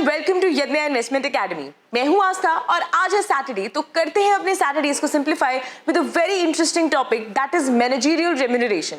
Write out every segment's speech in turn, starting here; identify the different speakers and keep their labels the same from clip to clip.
Speaker 1: Welcome to यज्ञ investment academy. मैं हूं आस्था और आज है सैटरडे, तो करते हैं अपने सैटरडेज को simplify with a very interesting topic that is managerial remuneration.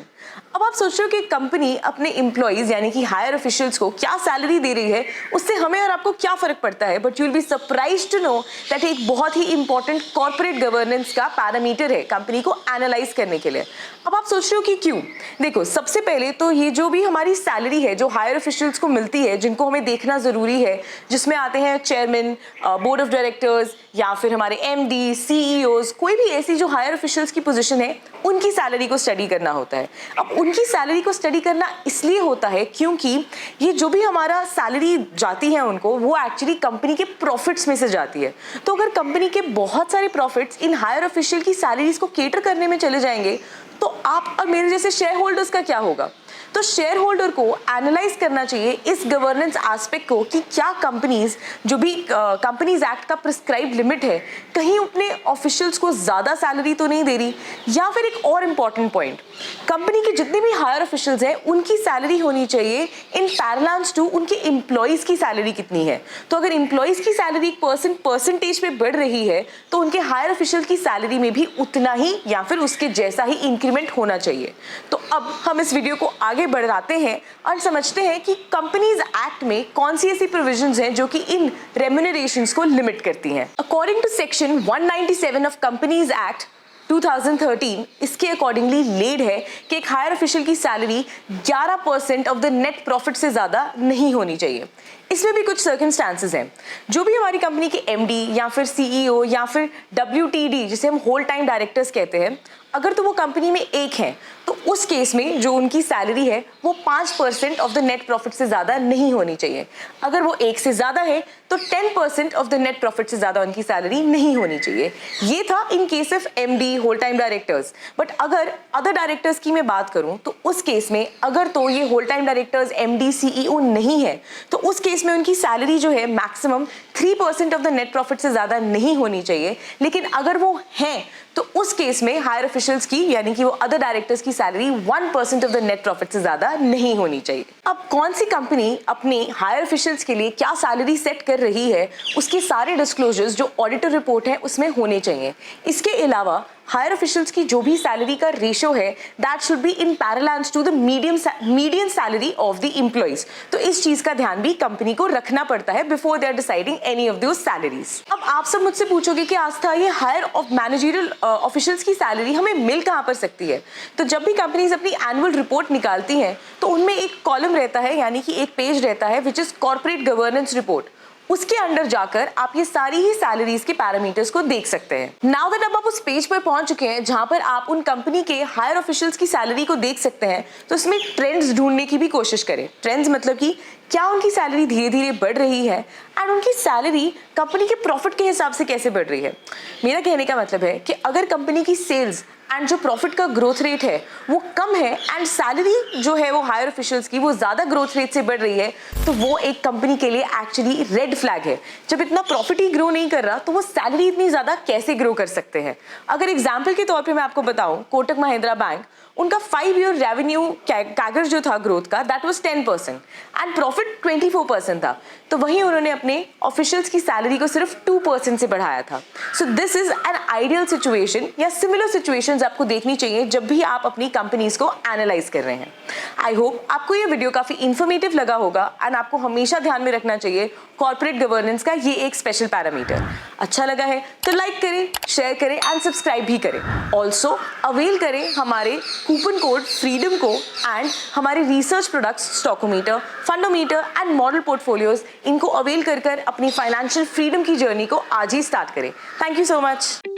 Speaker 1: अब आप सोच रहे हो कि कंपनी अपने एम्प्लॉइज यानी कि हायर ऑफिशियल्स को क्या सैलरी दे रही है, उससे हमें और आपको क्या फर्क पड़ता है, but you will be surprised to know that एक बहुत ही इंपॉर्टेंट कॉर्पोरेट गवर्नेंस का पैरामीटर है कंपनी को एनालाइज करने के लिए। अब आप सोच रहे हो कि क्यों? देखो, सबसे पहले तो ये जो भी हमारी सैलरी है जो हायर ऑफिशियल्स को मिलती है, जिनको हमें देखना जरूरी है, जिसमें आते हैं चेयरमैन, बोर्ड ऑफ डायरेक्टर्स या फिर हमारे एमडी, सीईओज, कोई भी ऐसी जो हायर ऑफिशियल्स की पोजीशन है, उनकी सैलरी को स्टडी करना होता है। अब उनकी सैलरी को स्टडी करना इसलिए होता है क्योंकि ये जो भी हमारा सैलरी जाती है उनको, वो एक्चुअली कंपनी के प्रॉफिट्स में से जाती है। तो अगर कंपनी के बहुत सारे प्रॉफिट्स इन हायर ऑफिशियल की सैलरीज को केटर करने में चले जाएंगे, तो आप और मेरे जैसे शेयर होल्डर्स का क्या होगा? तो शेयर होल्डर को एनालाइज करना चाहिए इस गवर्नेंस एस्पेक्ट को कि क्या कंपनीज, जो भी कंपनीज एक्ट का प्रिस्क्राइब लिमिट है, कहीं अपने ऑफिशियल्स को ज्यादा सैलरी तो नहीं दे रही। या फिर एक और इम्पॉर्टेंट पॉइंट, कंपनी के जितने भी हायर ऑफिशियल्स हैं उनकी सैलरी होनी चाहिए इन पैरेलल्स टू उनके एम्प्लॉइज की सैलरी कितनी है। तो अगर एम्प्लॉइज की सैलरी परसेंटेज पे बढ़ रही है, तो उनके हायर ऑफिशियल की सैलरी में भी उतना ही या फिर उसके जैसा ही इंक्रीमेंट होना चाहिए। तो अब हम इस वीडियो को आगे बढ़ाते हैं और समझते हैं कि कंपनीज एक्ट में कौन सी ऐसी प्रोविजंस हैं जो कि इन रेम्यूनरेशंस को लिमिट करती हैं। According to section 197 of Companies Act 2013, इसके अकॉर्डिंगली लेड है कि एक हायर ऑफिशियल की salary 11% of the net profit से ज्यादा नहीं होनी चाहिए। इसमें भी कुछ सर्कमस्टांसेस हैं। जो भी हमारी कंपनी के एमडी या फिर सीईओ या फिर WTD, जिसे हम होल टाइम डायरेक्टर्स कहते हैं, अगर तो वो कंपनी में एक है, तो उस केस में जो उनकी सैलरी है वो 5% ऑफ द नेट प्रॉफिट से ज्यादा नहीं होनी चाहिए। अगर वो एक से ज्यादा है तो 10% ऑफ द नेट प्रॉफिट से ज्यादा उनकी सैलरी नहीं होनी चाहिए। ये था in case of MD, whole time directors. But अगर अदर डायरेक्टर्स की मैं बात करूं, तो उस केस में अगर तो ये whole time directors MD, CEO नहीं है, तो उस केस में उनकी सैलरी जो है maximum 3% of the net profit से ज्यादा नहीं होनी चाहिए। लेकिन अगर वो हैं, तो उस केस में हायर ऑफिशियल्स की यानी कि वो अदर डायरेक्टर्स की salary 1% of the net profit से ज्यादा नहीं होनी चाहिए। अब कौन सी कंपनी अपने हायर ऑफिशियल्स के लिए क्या सैलरी सेट कर रही है, उसके सारे डिस्क्लोजर्स जो ऑडिटर रिपोर्ट है उसमें होने चाहिए। इसके अलावा हायर ऑफिशियल्स की जो भी सैलरी का रेशियो है, that should be in parallels to the median salary of the employees. तो इस चीज का ध्यान भी कंपनी को रखना पड़ता है before they are deciding any of those salaries. अब आप सब मुझसे पूछोगे कि आस्था, ये हायर मैनेजरियल ऑफिशियल्स की सैलरी हमें मिल कहां पर सकती है? तो जब भी कंपनीज अपनी एनुअल रिपोर्ट निकालती हैं, तो उनमें एक कॉलम रहता है, यानी कि एक पेज रहता है, which is corporate governance report. उसके अंदर जाकर आप ये सारी ही सैलरीज के पैरामीटर्स को देख सकते हैं। नाउ दैट अब आप उस पेज पर पहुंच चुके हैं जहां पर आप उन कंपनी के हायर ऑफिशियल्स की सैलरी को देख सकते हैं, तो इसमें ट्रेंड्स ढूंढने की भी कोशिश करें। ट्रेंड्स मतलब कि क्या उनकी सैलरी धीरे धीरे बढ़ रही है एंड उनकी सैलरी कंपनी के प्रॉफिट के हिसाब से कैसे बढ़ रही है। मेरा कहने का मतलब है कि अगर कंपनी की सेल्स एंड जो प्रॉफिट का ग्रोथ रेट है वो कम है एंड सैलरी जो है वो हायर ऑफिशियल्स की वो ज्यादा ग्रोथ रेट से बढ़ रही है, तो वो एक कंपनी के लिए एक्चुअली रेड फ्लैग है। जब इतना प्रॉफिट ही ग्रो नहीं कर रहा, तो वो सैलरी इतनी ज्यादा कैसे ग्रो कर सकते हैं? अगर एग्जाम्पल के तौर पे मैं आपको बताऊं, कोटक महिंद्रा बैंक, उनका 5 ईयर रेवेन्यू कैगर जो था ग्रोथ का, दैट वाज 10% एंड प्रॉफिट 24% था। तो वहीं उन्होंने अपने ऑफिशियल्स की सैलरी को सिर्फ 2% से बढ़ाया था। So this is an ideal situation या सिमिलर सिचुएशंस आपको देखनी चाहिए जब भी आप अपनी कंपनीज को एनालाइज कर रहे हैं। आई होप आपको ये वीडियो काफी इंफॉर्मेटिव लगा होगा एंड आपको हमेशा ध्यान में रखना चाहिए कॉर्पोरेट गवर्नेंस का ये एक स्पेशल पैरामीटर। अच्छा लगा है तो लाइक करें, शेयर करें एंड सब्सक्राइब भी करें। ऑल्सो अवेल करें हमारे कूपन कोड फ्रीडम को एंड हमारे research products stockometer, fundometer and model portfolios, इनको अवेल कर अपनी फाइनेंशियल फ्रीडम की जर्नी को आज ही स्टार्ट करें। Thank you so much.